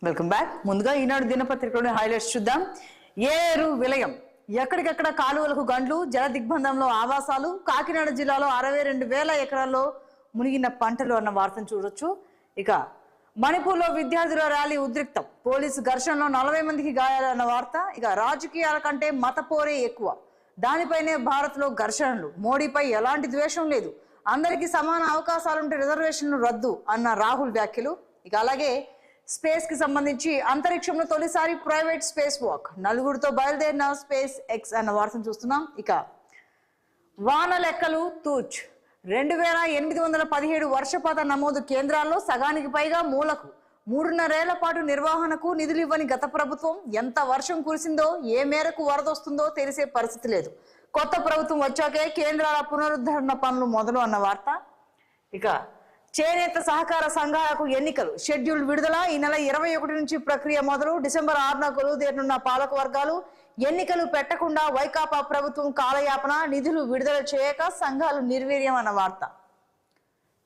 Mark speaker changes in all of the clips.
Speaker 1: Welcome back. ముందుగా ఈనాడు దినపత్రికలోని highlights చూద్దాం. ఏరు విలయం, ఎక్కడికెక్కడ కాలువలకు గండ్లు, జల దిగ్బంధంలో ఆవాసాలు, కాకినాడ జిల్లాలో 62,000 ఎకరాల్లో మునిగిన పంటలు అన్న వార్తను చూడొచ్చు. ఇక మణిపూర్లో విద్యార్థుల ర్యాలీ ఉద్రిక్తం, పోలీసు ఘర్షణలో 40 మందికి గాయాలు అన్న వార్త. ఇక రాజకీయాల కంటే మత పోరే ఎక్కువ, దానిపైనే భారత్లో ఘర్షణలు, మోడీపై ఎలాంటి ద్వేషం లేదు, అందరికీ సమాన అవకాశాలుంటే రిజర్వేషన్లు రద్దు అన్న రాహుల్ వ్యాఖ్యలు. ఇక అలాగే స్పేస్ కి సంబంధించి అంతరిక్షంలో తొలిసారి ప్రైవేట్ స్పేస్ వాక్, 4గురితో బయలుదేరిన స్పేస్ ఎక్స్ అన్న వార్తను చూస్తున్నాం. ఇక వాన లెక్కలు తూచ్, 2817 వర్షపాత నమోదు కేంద్రాల్లో సగానికి పైగా మూలకు, 3.5 ఏళ్ల పాటు నిర్వహణకు నిధులు ఇవ్వని గత ప్రభుత్వం ఎంత వర్షం కురిసిందో, ఏ మేరకు వరదొస్తుందో తెలిసే పరిస్థితి లేదు. కొత్త ప్రభుత్వం వచ్చాకే కేంద్రాల పునరుద్ధరణ పనులు మొదలు అన్న వార్త. ఇక చేనేత సహకార సంఘాలకు ఎన్నికలు షెడ్యూల్ విడుదల, ఈ నెల 21 నుంచి ప్రక్రియ మొదలు, డిసెంబర్ 6న కొలువుదేరనున్న పాలక వర్గాలు. ఎన్నికలు పెట్టకుండా వైకాపా ప్రభుత్వం కాలయాపన, నిధులు విడుదల చేయక సంఘాలు నిర్వీర్యం అన్న వార్త.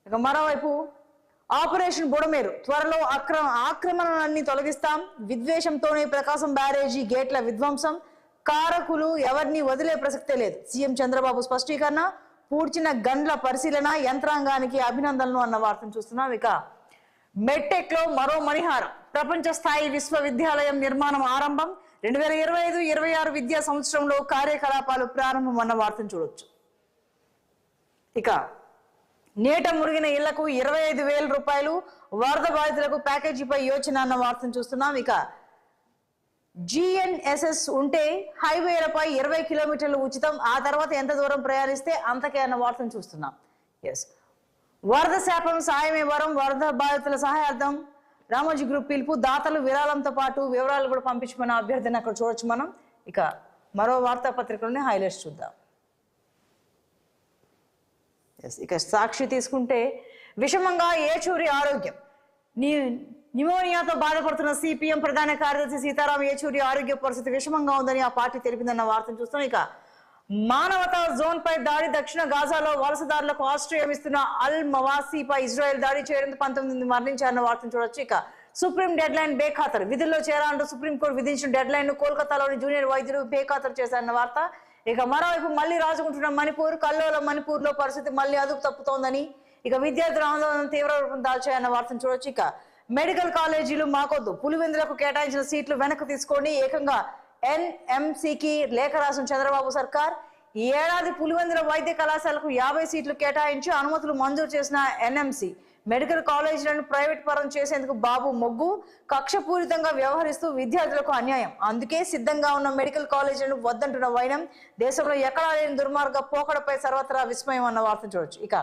Speaker 1: ఇక మరోవైపు ఆపరేషన్ బుడమేరు, త్వరలో ఆక్రమణలన్నీ తొలగిస్తాం, విద్వేషంతోనే ప్రకాశం బ్యారేజీ గేట్ల విధ్వంసం, కారకులు ఎవరిని వదిలే ప్రసక్తే లేదు, సీఎం చంద్రబాబు స్పష్టీకరణ, పూడ్చిన గండ్ల పరిశీలన, యంత్రాంగానికి అభినందనలు అన్న వార్తను చూస్తున్నాం. ఇక మెడ్టెక్ లో మరో మణిహారం, ప్రపంచ స్థాయి విశ్వవిద్యాలయం నిర్మాణం ఆరంభం, 2025-26 విద్యా సంవత్సరంలో కార్యకలాపాలు ప్రారంభం అన్న వార్తను చూడొచ్చు. ఇక నేట మురిగిన ఇళ్లకు 25,000 రూపాయలు, వరద బాధితులకు ప్యాకేజీపై యోచన అన్న వార్తను చూస్తున్నాం. ఇక జిఎన్ఎస్ఎస్ ఉంటే హైవేలపై 20 కిలోమీటర్లు ఉచితం, ఆ తర్వాత ఎంత దూరం ప్రయాణిస్తే అంతకే అన్న వార్తను చూస్తున్నాం. ఎస్, వరద శాపం సాయమే వరం, వరద బాధితుల సహాయార్థం రామోజీ గ్రూప్ పిలుపు, దాతలు విరాళంతో పాటు వివరాలు కూడా పంపించమన్న అభ్యర్థిని అక్కడ చూడొచ్చు మనం. ఇక మరో వార్తాపత్రికలోనే హైలైట్స్ చూద్దాం. ఇక సాక్షి తీసుకుంటే విషమంగా ఏచూరి ఆరోగ్యం, న్యూమోనియాతో బాధపడుతున్న సిపిఎం ప్రధాన కార్యదర్శి సీతారాం ఏచూరి ఆరోగ్య పరిస్థితి విషమంగా ఉందని ఆ పార్టీ తెలిపిందన్న వార్తను చూస్తాం. ఇక మానవతా జోన్ పై దాడి, దక్షిణ గాజాలో వలసదారులకు ఆశ్రయం ఇస్తున్న అల్ మవాసీపై ఇజ్రాయెల్ దాడి చేయడంతో 19 మంది మరణించారన్న వార్తను చూడొచ్చు. ఇక సుప్రీం డెడ్ లైన్ బేఖాతరు, విధుల్లో చేరాలంటూ సుప్రీంకోర్టు విధించిన డెడ్ లైన్ ను కోల్కతాలోని జూనియర్ వైద్యులు బేఖాతరు చేశారన్న వార్త. ఇక మరోవైపు మళ్లీ రాజుకుంటున్న మణిపూర్, కల్లోల మణిపూర్ లో పరిస్థితి మళ్లీ అదుపు తప్పుతోందని, ఇక విద్యార్థుల ఆందోళన తీవ్ర రూపం దాల్చాయన్న వార్తను చూడొచ్చు. ఇక మెడికల్ కాలేజీలు మాకొద్దు, పులివెందులకు కేటాయించిన సీట్లు వెనక్కి తీసుకోండి, ఏకంగా ఎన్ఎంసీకి లేఖ రాసిన చంద్రబాబు సర్కార్. ఈ ఏడాది పులివెందుల వైద్య కళాశాలకు 50 సీట్లు కేటాయించి అనుమతులు మంజూరు చేసిన ఎన్ఎంసీ, మెడికల్ కాలేజీలను ప్రైవేట్ పరం చేసేందుకు బాబు మొగ్గు, కక్షపూరితంగా వ్యవహరిస్తూ విద్యార్థులకు అన్యాయం, అందుకే సిద్ధంగా ఉన్న మెడికల్ కాలేజీలను వద్దంటున్న వైనం, దేశంలో ఎక్కడా లేని దుర్మార్గ పోకడపై సర్వత్రా విస్మయం అన్న వార్తను చూడొచ్చు. ఇక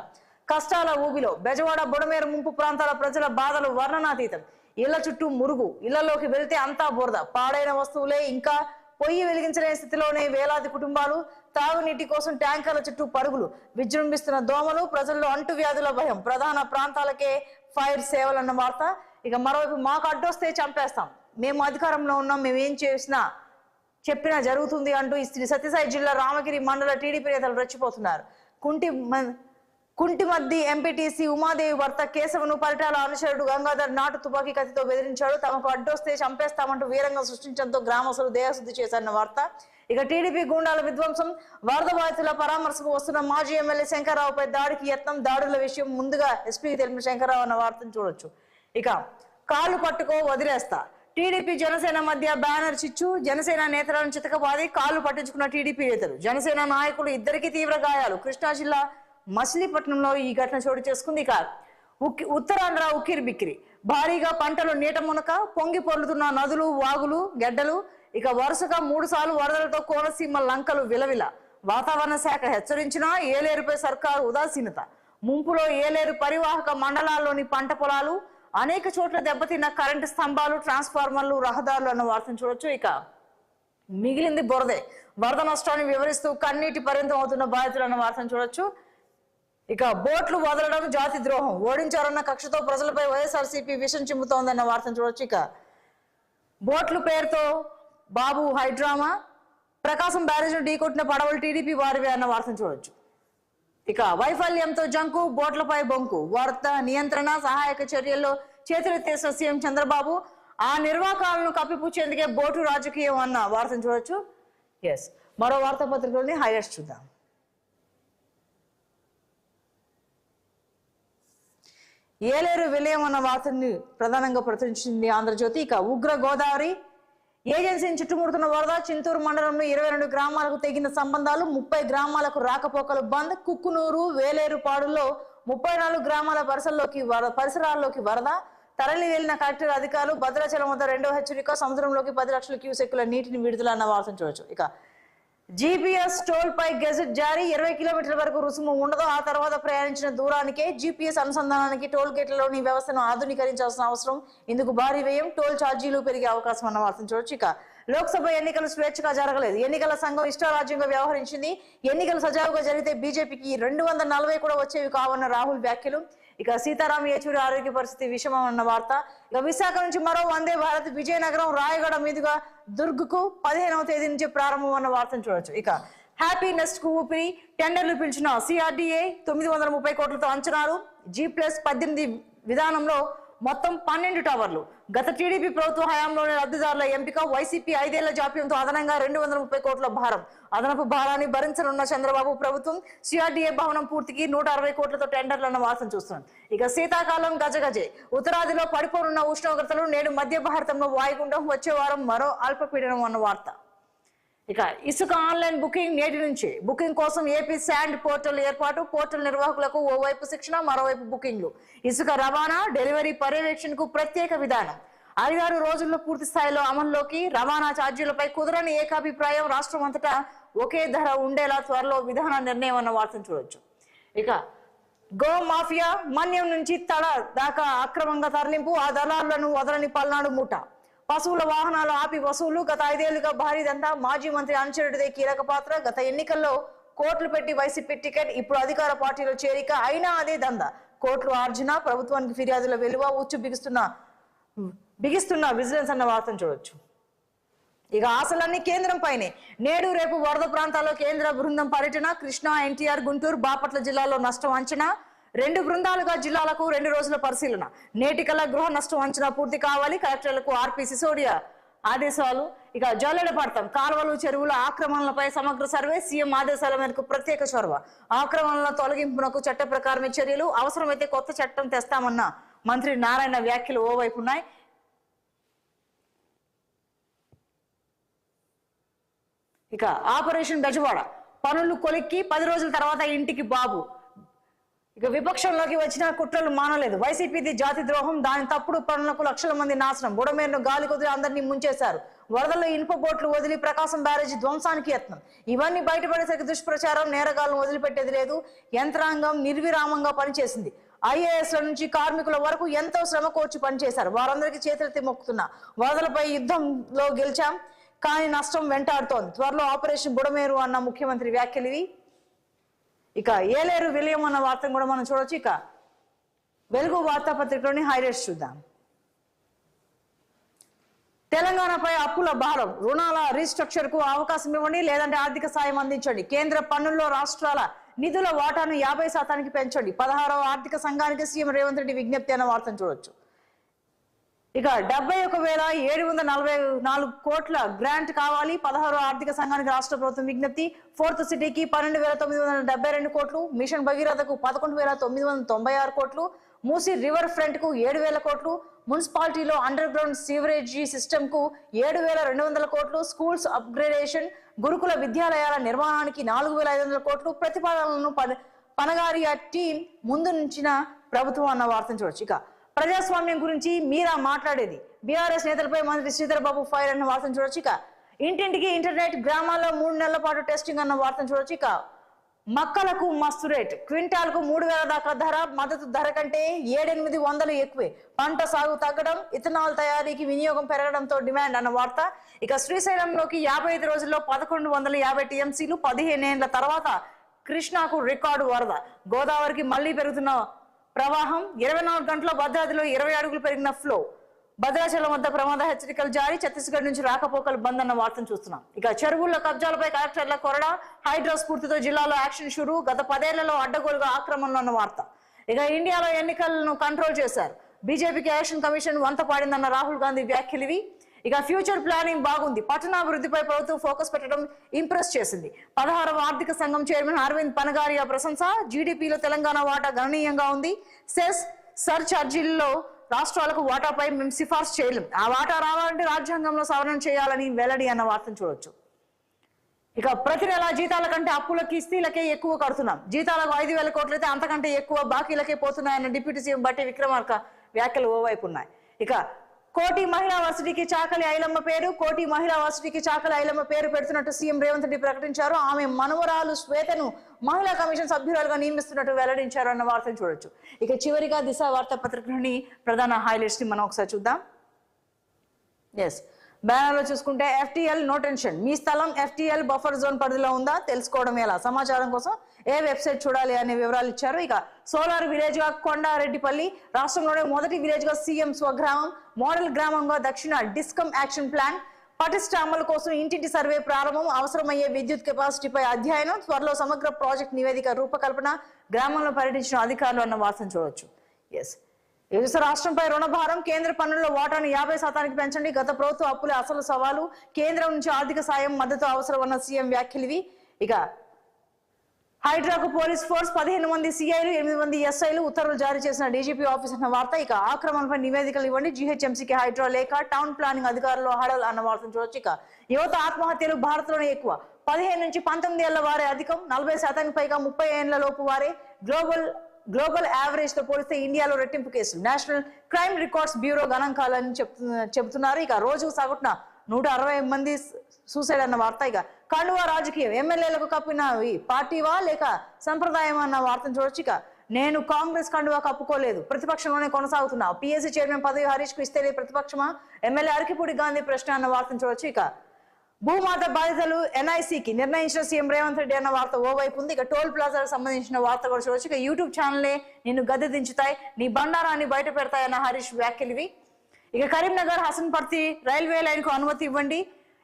Speaker 1: కష్టాల ఊబిలో బెజవాడ బుడమేరు ముంపు ప్రాంతాల ప్రజల బాధలు వర్ణనాతీతం, ఇళ్ల చుట్టూ మురుగు, ఇళ్లలోకి వెళ్తే అంతా బురద, పాడైన వస్తువులే, ఇంకా పొయ్యి వెలిగించలేని స్థితిలోనే వేలాది కుటుంబాలు, తాగునీటి కోసం ట్యాంకర్ల చుట్టూ పరుగులు, విజృంభిస్తున్న దోమలు, ప్రజల్లో అంటువ్యాధుల భయం, ప్రధాన ప్రాంతాలకే ఫైర్ సేవలన్న వార్త. ఇక మరోవైపు మాకు అడ్డొస్తే చంపేస్తాం, మేము అధికారంలో ఉన్నాం, మేము ఏం చేసినా చెప్పినా జరుగుతుంది అంటూ శ్రీ సత్యసాయి జిల్లా రామగిరి మండల టీడీపీ నేతలు రెచ్చిపోతున్నారు. కుంటిమద్ది ఎంపీటీసీ ఉమాదేవి భర్త కేశవను పరిటాల అనుచరుడు గంగాధర్ నాటు తుపాకీ కత్తితో బెదిరించాడు, తమకు అడ్డొస్తే చంపేస్తామంటూ వీరంగా సృష్టించడంతో గ్రామస్తులు దేహశుద్ధి చేశారన్న వార్త. ఇక టీడీపీ గూండాల విధ్వంసం, వరద బాధితుల పరామర్శకు వస్తున్న మాజీ ఎమ్మెల్యే శంకర్రావుపై దాడికి యత్నం, దాడుల విషయం ముందుగా ఎస్పీకి తెలిపిన శంకర్రావు అన్న వార్తను చూడొచ్చు. ఇక కాళ్ళు పట్టుకో వదిలేస్తా, టీడీపీ జనసేన మధ్య బ్యానర్ చిచ్చు, జనసేన నేతలను చితకబాది కాళ్ళు పట్టించుకున్న టీడీపీ నేతలు, జనసేన నాయకులు ఇద్దరికి తీవ్ర గాయాలు, కృష్ణా జిల్లా మచిలీపట్నంలో ఈ ఘటన చోటు చేసుకుంది. ఇక ఉత్తరాంధ్ర ఉక్కిరి బిక్కిరి, భారీగా పంటలు నీట మునక, పొంగి పొర్లుతున్న నదులు, వాగులు, గెడ్డలు, ఇక వరుసగా 3 సార్లు వరదలతో కోనసీమ లంకలు విలవిల, వాతావరణ శాఖ హెచ్చరించినా ఏలేరుపై సర్కారు ఉదాసీనత, ముంపులో ఏలేరు పరివాహక మండలాల్లోని పంట పొలాలు, అనేక చోట్ల దెబ్బతిన్న కరెంటు స్తంభాలు, ట్రాన్స్ఫార్మర్లు, రహదారులు అన్న వార్తను చూడొచ్చు. ఇక మిగిలింది బురదే, వరద నష్టాన్ని వివరిస్తూ కన్నీటి పర్యంతం అవుతున్న బాధితులు అన్న వార్తను చూడొచ్చు. ఇక బోట్లు వదలడం జాతి ద్రోహం, ఓడించారన్న కక్షతో ప్రజలపై వైఎస్ఆర్సీపీ విషం చిమ్ముతోందన్న వార్తను చూడొచ్చు. ఇక బోట్లు పేరుతో బాబు హైడ్రామా, ప్రకాశం బ్యారేజ్ను ఢీకొట్టిన పడవలు టీడీపీ వారివే అన్న వార్తను చూడొచ్చు. ఇక వైఫల్యంతో జంకు, బోట్లపై బొంకు, వరద నియంత్రణ సహాయక చర్యల్లో చేతులెత్తేసిన సీఎం చంద్రబాబు, ఆ నిర్వాకాలను కప్పిపుచ్చేందుకే బోటు రాజకీయం అన్న వార్తను చూడొచ్చు. ఎస్, మరో వార్తాపత్రికలోని హైలైట్స్ చూద్దాం. ఏలేరు విలయం అన్న వార్తని ప్రధానంగా ప్రచురించింది ఆంధ్రజ్యోతి. ఇక ఉగ్ర గోదావరి ఏజెన్సీని చుట్టుముడుతున్న వరద, చింతూరు మండలంలో 22 గ్రామాలకు తెగిన సంబంధాలు, 30 గ్రామాలకు రాకపోకలు బంద్, కుక్కునూరు వేలేరుపాడులో 34 గ్రామాల పరిసరాల్లోకి వరద, తరలి వెళ్లిన కలెక్టర్ అధికారులు, భద్రాచలం వద్ద 2వ హెచ్చరిక, సముద్రంలోకి 10 లక్షల క్యూసెక్కుల నీటిని విడుదల అన్న వార్తను చూడొచ్చు. ఇక జీపీఎస్ టోల్ పై గెజెట్ జారీ, 20 కిలోమీటర్ల వరకు రుసుము ఉండదు. ఆ తర్వాత ప్రయాణించిన దూరానికే జీపీఎస్ అనుసంధానానికి టోల్ గేట్లలోని వ్యవస్థను ఆధునీకరించాల్సిన అవసరం, ఇందుకు భారీ వ్యయం, టోల్ ఛార్జీలు పెరిగే అవకాశం అన్న వార్తను చూడొచ్చు. ఇక లోక్సభ ఎన్నికలు స్వేచ్ఛగా జరగలేదు, ఎన్నికల సంఘం ఇష్టారాజ్యంగా వ్యవహరించింది, ఎన్నికలు సజావుగా జరిగితే బీజేపీకి 240 కూడా వచ్చేవి కావన్న రాహుల్ వ్యాఖ్యలు. ఇక సీతారాం యేచూరి ఆరోగ్య పరిస్థితి విషమం అన్న వార్త. ఇక విశాఖ నుంచి మరో వందే భారత్ విజయనగరం రాయగడ మీదుగా దుర్గ్కు 15వ తేదీ నుంచి ప్రారంభం అన్న వార్తను చూడొచ్చు. ఇక హ్యాపీ నెస్ట్ కు ఊపిరి, టెండర్లు పిలిచిన సిఆర్డీఏ 930 కోట్లతో అంచనాలు, G+18 విధానంలో మొత్తం 12 టవర్లు. గత టీడీపీ ప్రభుత్వ హయాంలోని లబ్ధిదారుల ఎంపిక, వైసీపీ 5 ఏళ్ల జాప్యంతో అదనంగా 230 కోట్ల భారం. అదనపు భారాన్ని భరించనున్న చంద్రబాబు ప్రభుత్వం సిఆర్డీఏ భవనం పూర్తికి 160 కోట్లతో టెండర్లు అన్న వార్తను చూస్తున్నాం. ఇక శీతాకాలం గజగజే, ఉత్తరాదిలో పడిపోనున్న ఉష్ణోగ్రతలు, నేడు మధ్య భారతంలో వాయుగుండం, వచ్చే వారం మరో అల్పపీడనం అన్న వార్త. ఇక ఇసుక ఆన్లైన్ బుకింగ్ నేటి నుంచి, బుకింగ్ కోసం ఏపీ శాండ్ పోర్టల్ ఏర్పాటు, పోర్టల్ నిర్వాహకులకు ఓవైపు శిక్షణ, మరోవైపు బుకింగ్లు. ఇసుక రవాణా డెలివరీ పర్యవేక్షణకు ప్రత్యేక విధానం, 5-6 రోజుల్లో పూర్తి స్థాయిలో అమల్లోకి. రవాణా ఛార్జీలపై కుదరని ఏకాభిప్రాయం, రాష్ట్రం అంతటా ఒకే ధర ఉండేలా త్వరలో విధాన నిర్ణయం అన్న వార్తను చూడొచ్చు. ఇక గో మాఫియా, మన్యం నుంచి తల దాకా అక్రమంగా తరలింపు, ఆ దళారులను వదలని పల్నాడు మూట. పశువుల వాహనాలు ఆపి వసూలు, గత 5 ఏళ్లుగా భారీ దందా, మాజీ మంత్రి అంచెరెడ్డిదే కీలక పాత్ర. గత ఎన్నికల్లో కోట్లు పెట్టి వైసీపీ టికెట్, ఇప్పుడు అధికార పార్టీలో చేరిక, అయినా అదే దందా. కోట్లు ఆర్జన, ప్రభుత్వానికి ఫిర్యాదుల వెలువ, ఉచ్చు బిగిస్తున్న విజిలెన్స్ అన్న వార్తను చూడొచ్చు. ఇక ఆశలన్నీ కేంద్రం పైనే, నేడు రేపు వరద ప్రాంతాల్లో కేంద్ర బృందం పర్యటన. కృష్ణా, ఎన్టీఆర్, గుంటూరు, బాపట్ల జిల్లాలో నష్టం అంచనా. 2 బృందాలుగా జిల్లాలకు 2 రోజుల పరిశీలన. నేటికల్లా గృహ నష్టం అంచనా పూర్తి కావాలి, కలెక్టర్లకు ఆర్పీ సిసోడియా ఆదేశాలు. ఇక జల్లెడ పడతాం, కాలువలు చెరువుల ఆక్రమణలపై సమగ్ర సర్వే, సీఎం ఆదేశాల మేరకు ప్రత్యేక చొరవ. ఆక్రమణల తొలగింపునకు చట్ట ప్రకారమే చర్యలు, అవసరమైతే కొత్త చట్టం తెస్తామన్న మంత్రి నారాయణ వ్యాఖ్యలు ఓవైపు ఉన్నాయి. ఇక ఆపరేషన్ బెజవాడ, పనులు కొలిక్కి 10 రోజుల తర్వాత ఇంటికి బాబు. ఇక విపక్షంలోకి వచ్చిన కుట్రలు మానలేదు, వైసీపీది జాతి ద్రోహం, దాని తప్పుడు పనులకు లక్షల మంది నాశనం. బుడమేరును గాలి కుదిరి అందరినీ ముంచేశారు, వరదల్లో ఇనుప బోట్లు వదిలి ప్రకాశం బ్యారేజీ ధ్వంసానికి యత్నం. ఇవన్నీ బయటపడేసరికి దుష్ప్రచారం, నేరగాలను వదిలిపెట్టేది లేదు. యంత్రాంగం నిర్విరామంగా పనిచేసింది. ఐఏఎస్ల నుంచి కార్మికుల వరకు ఎంతో శ్రమ కోర్చి పనిచేశారు. వారందరికీ చేతులెత్తి మొక్కుతున్నా. వరదలపై యుద్ధంలో గెలిచాం, కానీ నష్టం వెంటాడుతోంది. త్వరలో ఆపరేషన్ బుడమేరు అన్న ముఖ్యమంత్రి వ్యాఖ్యలు ఇవి. ఇక ఏలేరు విలయం అన్న వార్తను కూడా మనం చూడొచ్చు. ఇక వెలుగు వార్తాపత్రికలోని హైలైట్స్ చూద్దాం. తెలంగాణపై అప్పుల భారం, రుణాల రీస్ట్రక్చర్ కు అవకాశం ఇవ్వండి, లేదంటే ఆర్థిక సాయం అందించండి. కేంద్ర పన్నుల్లో రాష్ట్రాల నిధుల వాటాను 50% పెంచండి. 16వ ఆర్థిక సంఘానికి సీఎం రేవంత్ రెడ్డి విజ్ఞప్తి అన్న వార్తను చూడొచ్చు. ఇక 71,744 కోట్ల గ్రాంట్ కావాలి, 16వ ఆర్థిక సంఘానికి రాష్ట్ర ప్రభుత్వం విజ్ఞప్తి. 4th సిటీకి 12,972 కోట్లు, మిషన్ భగీరథకు 11,996 కోట్లు, మూసీ రివర్ ఫ్రంట్ కు 7,000 కోట్లు, మున్సిపాలిటీలో అండర్ గ్రౌండ్ సీవరేజీ సిస్టమ్ కు 7,200 కోట్లు, స్కూల్స్ అప్గ్రేడేషన్, గురుకుల విద్యాలయాల నిర్మాణానికి 4,500 కోట్లు ప్రతిపాదనలను పనగారి టీం ముందు నుంచిన ప్రభుత్వం అన్న వార్తను చూడొచ్చు. ఇక ప్రజాస్వామ్యం గురించి మీరా మాట్లాడేది, బీఆర్ఎస్ నేతలపై మంత్రి శ్రీధర్ బాబు ఫైర్ అన్న వార్తను చూడొచ్చు. ఇక ఇంటింటికి ఇంటర్నెట్, గ్రామాల్లో 3 నెలల పాటు టెస్టింగ్ అన్న వార్తను చూడొచ్చు. ఇక మక్కలకు మస్తు రేట్, క్వింటాల్కు 3,000 దాకా ధర, మద్దతు ధర కంటే 7-800 ఎక్కువే. పంట సాగు తగ్గడం, ఇథనాల్ తయారీకి వినియోగం పెరగడంతో డిమాండ్ అన్న వార్త. ఇక శ్రీశైలంలోకి 55 రోజుల్లో 1,150 టీఎంసీలు, 15 ఏళ్ల తర్వాత కృష్ణాకు రికార్డు వరద. గోదావరికి మళ్లీ పెరుగుతున్న ప్రవాహం, 24 గంటల భద్రాద్రిలో 20 అడుగులు పెరిగిన ఫ్లో. భద్రాచలం వద్ద ప్రమాద హెచ్చరికలు జారీ, ఛత్తీస్గఢ్ నుంచి రాకపోకలు బంద్ అన్న వార్తను చూస్తున్నాం. ఇక చెరువుల్లో కబ్జాలపై కలెక్టర్ల కొరడా, హైడ్రా స్ఫూర్తితో జిల్లాలో యాక్షన్ షురూ. గత 10 ఏళ్లలో అడ్డగోలుగా ఆక్రమణలు అన్న వార్త. ఇక ఇండియాలో ఎన్నికలను కంట్రోల్ చేశారు, బీజేపీకి ఎలక్షన్ కమిషన్ వంత పాడిందన్న రాహుల్ గాంధీ వ్యాఖ్యలివి. ఇక ఫ్యూచర్ ప్లానింగ్ బాగుంది, పట్టణాభివృద్ధిపై ప్రభుత్వం ఫోకస్ పెట్టడం ఇంప్రెస్ చేసింది. 16వ ఆర్థిక సంఘం చైర్మన్ అరవింద్ పనగారియా ప్రశంస. జీడీపీలో తెలంగాణ వాటా గణనీయంగా ఉంది. సెస్ సర్ఛార్జీల్లో రాష్ట్రాలకు వాటాపై మేము సిఫార్సు చేయలేం, ఆ వాటా రావాలంటే రాజ్యాంగంలో సవరణ చేయాలని వెల్లడి అన్న వార్తను చూడొచ్చు. ఇక ప్రతి నెల జీతాల కంటే అప్పుల కిస్తీలకే ఎక్కువ కడుతున్నాం, జీతాలకు 5,000 కోట్లయితే అంతకంటే ఎక్కువ బాకీలకే పోతున్నాయన్న డిప్యూటీ సీఎం బట్టి విక్రమార్క వ్యాఖ్యలు ఓవైపు ఉన్నాయి. ఇక కోటి మహిళా వర్సిటీకి చాకలి ఐలమ్మ పేరు, కోటి మహిళా వర్సిటీకి చాకలి ఐలమ్మ పేరు పెడుతున్నట్టు సీఎం రేవంత్ రెడ్డి ప్రకటించారు. ఆమె మనవరాలు శ్వేతను మహిళా కమిషన్ సభ్యురాలుగా నియమిస్తున్నట్టు వెల్లడించారు అన్న వార్తను చూడొచ్చు. ఇక చివరిగా దిశ వార్తాపత్రికలోని ప్రధాన హైలైట్స్ ని మనం ఒకసారి చూద్దాం. ఎస్, బ్యానర్లో చూసుకుంటే FTL నో టెన్షన్, మీ స్థలం FTL బఫర్ జోన్ పరిధిలో ఉందా, తెలుసుకోవడం ఎలా, సమాచారం కోసం ఏ వెబ్సైట్ చూడాలి అనే వివరాలు ఇచ్చారు. ఇక సోలార్ విలేజ్ గా కొండారెడ్డిపల్లి, రాష్ట్రంలోనే మొదటి విలేజ్ గా సీఎం స్వగ్రామం, మోడల్ గ్రామంగా దక్షిణ డిస్కమ్ యాక్షన్ ప్లాన్, పటిష్ట అమలు కోసం ఇంటింటి సర్వే ప్రారంభం, అవసరమయ్యే విద్యుత్ కెపాసిటీపై అధ్యయనం, త్వరలో సమగ్ర ప్రాజెక్ట్ నివేదిక రూపకల్పన, గ్రామంలో పర్యటించిన అధికారులు అన్న వార్తను చూడవచ్చు. ఎస్, రాష్ట్రంపై రుణభారం, కేంద్ర పన్నుల్లో వాటాను 50% పెంచండి, గత ప్రభుత్వ అప్పులే అసలు సవాలు, కేంద్రం నుంచి ఆర్థిక సాయం మద్దతు అవసరం అన్న సీఎం వ్యాఖ్యలివి. ఇక హైడ్రాకు పోలీస్ ఫోర్స్ 15 మంది సిఐలు 8 మంది ఎస్ఐలు ఉత్తర్వులు జారీ చేసిన డీజీపీ ఆఫీస్ అన్న వార్త. ఇక ఆక్రమణపై నివేదికలు ఇవ్వండి, జీహెచ్ఎంసీకి హైడ్రా లేఖ, టౌన్ ప్లానింగ్ అధికారులు హడల్ అన్న వార్తను చూడొచ్చు. ఇక యువత ఆత్మహత్యలు భారత్లోనే ఎక్కువ, 15 నుంచి 19 ఏళ్ల వారే అధికం, 40% పైగా 30 ఏళ్ల లోపు వారే, గ్లోబల్ యావరేజ్ తో పోలిస్తే ఇండియాలో రెట్టింపు కేసులు, నేషనల్ క్రైమ్ రికార్డ్స్ బ్యూరో గణాంకాలని చెబుతున్నారు. ఇక రోజు సగటున 160 మంది సూసైడ్ అన్న వార్త. ఇక కండువా రాజకీయం, ఎమ్మెల్యేలకు కప్పినవి పార్టీవా లేక సంప్రదాయం అన్న వార్తను చూడొచ్చు. ఇక నేను కాంగ్రెస్ కండువా కప్పుకోలేదు, ప్రతిపక్షంలోనే కొనసాగుతున్నా, పిఎస్సీ చైర్మన్ పదవి హరీష్ కు ఇస్తేనే ప్రతిపక్షమా, ఎమ్మెల్యే అరకిపూడి గాంధీ ప్రశ్న అన్న వార్తను చూడొచ్చు. ఇక భూమాత బాధితులు NICకి నిర్ణయించిన సీఎం రేవంత్ రెడ్డి అన్న వార్త ఓవైపు ఉంది. ఇక టోల్ ప్లాజాకు సంబంధించిన వార్త కూడా చూడొచ్చు. ఇక యూట్యూబ్ ఛానల్లే నిన్ను గద్దె దించుతాయి, నీ బండారాన్ని బయట పెడతాయన్న హరీష్ వ్యాఖ్యలివి. ఇక కరీంనగర్ హసన్పర్తి రైల్వే లైన్ కు అనుమతి ఇవ్వండి,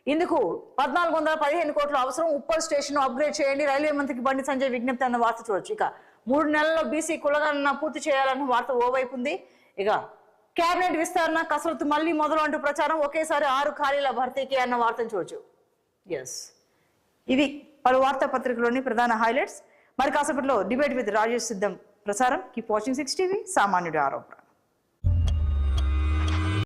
Speaker 1: ఇందుకు 1415 కోట్ల అవసరం, ఉప్పల్ స్టేషన్ అప్గ్రేడ్ చేయండి, రైల్వే మంత్రికి బండి సంజయ్ విజ్ఞప్తి అన్న వార్త చూడొచ్చు. ఇక 3 నెలల్లో బీసీ కులగణన పూర్తి చేయాలన్న వార్త ఓవైపు ఉంది. ఇక కేబినెట్ విస్తరణ కసరత్తు మళ్ళీ మొదలు అంటూ ప్రచారం, ఒకేసారి 6 ఖాళీల భర్తీకి అన్న వార్తను చూడొచ్చు. ఎస్, ఇవి పలు వార్తాపత్రికలోని ప్రధాన హైలైట్స్. మరి కాసేపట్లో డిబేట్ విత్ రాజేష్ సిద్ధం ప్రసారం. కీప్ వాచింగ్ 6 టీవీ, సామాన్యుడి ఆరోపణ.